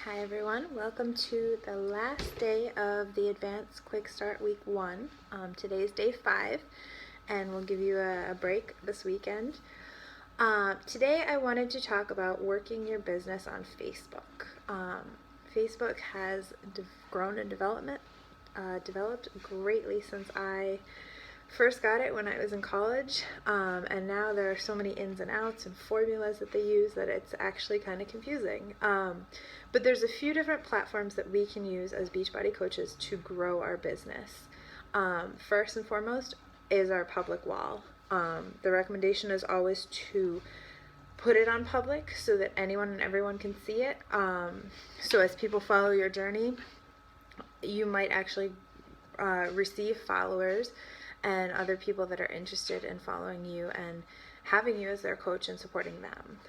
Hi everyone, welcome to the last day of the Advanced Quickstart Week 1. Today's day 5, and we'll give you a break this weekend. Today I wanted to talk about working your business on Facebook. Facebook has grown and developed greatly since I first got it when I was in college, and now there are so many ins and outs and formulas that they use that it's actually kind of confusing. But there's a few different platforms that we can use as Beachbody coaches to grow our business. First and foremost is our public wall. The recommendation is always to put it on public so that anyone and everyone can see it. So as people follow your journey, you might actually receive followers and other people that are interested in following you and having you as their coach and supporting them.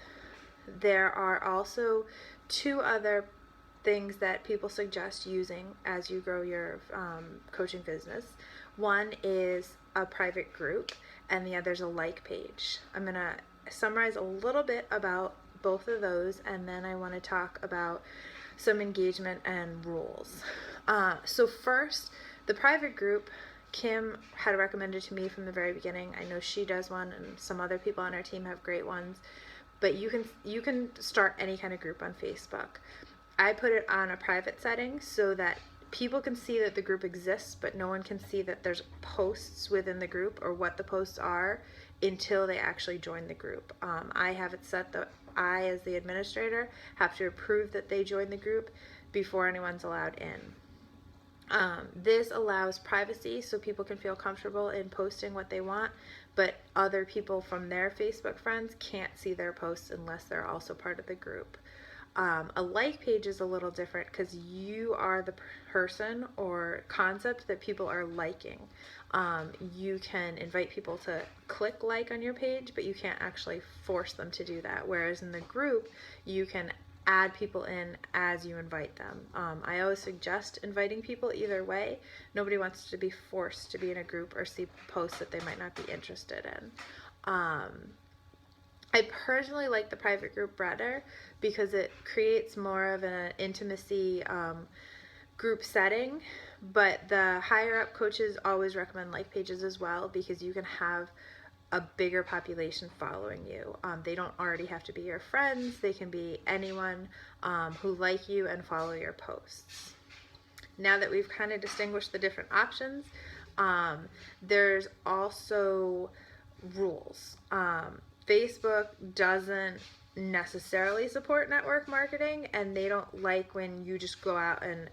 There are also two other things that people suggest using as you grow your coaching business. One is a private group, and the other is a like page. I'm going to summarize a little bit about both of those, and then I want to talk about some engagement and rules. So first, the private group, Kim had recommended to me from the very beginning. I know she does one, and some other people on our team have great ones. But you can start any kind of group on Facebook. I put it on a private setting so that people can see that the group exists, but no one can see that there's posts within the group or what the posts are until they actually join the group. I have it set that I, as the administrator, have to approve that they join the group before anyone's allowed in. This allows privacy so people can feel comfortable in posting what they want, but other people from their Facebook friends can't see their posts unless they're also part of the group. A like page is a little different because you are the person or concept that people are liking. You can invite people to click like on your page, but you can't actually force them to do that. Whereas in the group, you can add people in as you invite them. I always suggest inviting people either way. Nobody wants to be forced to be in a group or see posts that they might not be interested in. I personally like the private group better because it creates more of an intimacy group setting, but the higher up coaches always recommend like pages as well because you can have a bigger population following you. They don't already have to be your friends. They can be anyone who like you and follow your posts. Now that we've kind of distinguished the different options, there's also rules. Facebook doesn't necessarily support network marketing, and they don't like when you just go out and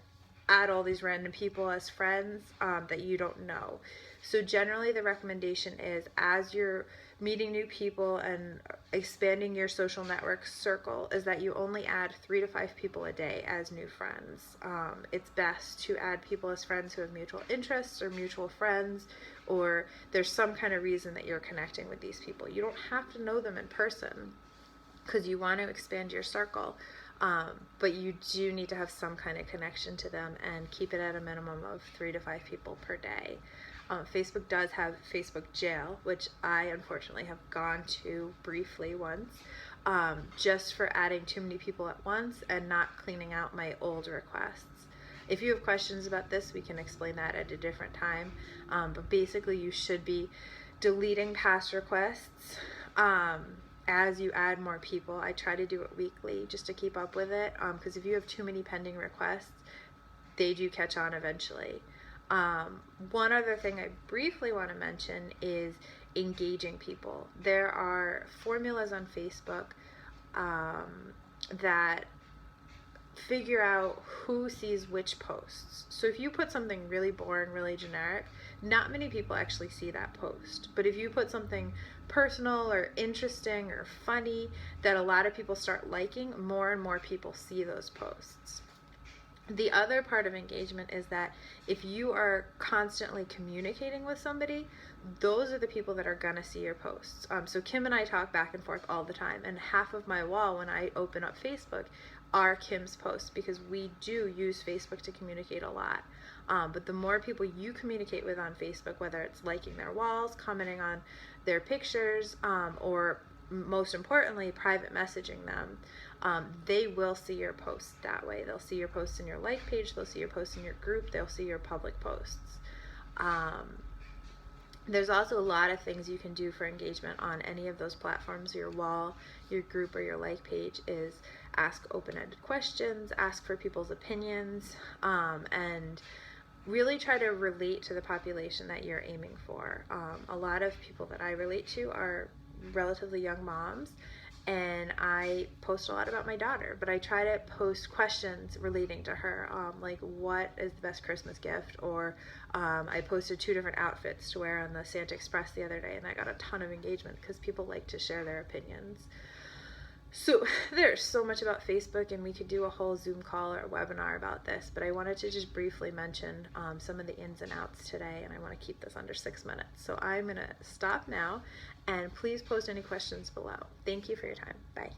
add all these random people as friends that you don't know. So generally the recommendation is, as you're meeting new people and expanding your social network circle, is that you only add 3 to 5 people a day as new friends. It's best to add people as friends who have mutual interests or mutual friends, or there's some kind of reason that you're connecting with these people. You don't have to know them in person because you want to expand your circle. But you do need to have some kind of connection to them and keep it at a minimum of 3 to 5 people per day. Facebook does have Facebook jail, which I unfortunately have gone to briefly once, just for adding too many people at once and not cleaning out my old requests. If you have questions about this, we can explain that at a different time. But basically you should be deleting past requests as you add more people. I try to do it weekly just to keep up with it, because if you have too many pending requests, they do catch on eventually. One other thing I briefly want to mention is engaging people. There are formulas on Facebook that figure out who sees which posts. So if you put something really boring, really generic, not many people actually see that post. But if you put something personal or interesting or funny that a lot of people start liking, more and more people see those posts. The other part of engagement is that if you are constantly communicating with somebody, those are the people that are going to see your posts. So Kim and I talk back and forth all the time, and half of my wall when I open up Facebook are Kim's posts because we do use Facebook to communicate a lot. But the more people you communicate with on Facebook, whether it's liking their walls, commenting on their pictures, or most importantly, private messaging them, they will see your posts that way. They'll see your posts in your like page, they'll see your posts in your group, they'll see your public posts. There's also a lot of things you can do for engagement on any of those platforms, your wall, your group, or your like page, is ask open-ended questions, ask for people's opinions, and really try to relate to the population that you're aiming for. A lot of people that I relate to are relatively young moms, and I post a lot about my daughter, but I try to post questions relating to her, like what is the best Christmas gift, or I posted 2 different outfits to wear on the Santa Express the other day, and I got a ton of engagement because people like to share their opinions. So there's so much about Facebook, and we could do a whole Zoom call or a webinar about this, but I wanted to just briefly mention some of the ins and outs today, and I want to keep this under 6 minutes. So I'm going to stop now, and please post any questions below. Thank you for your time. Bye.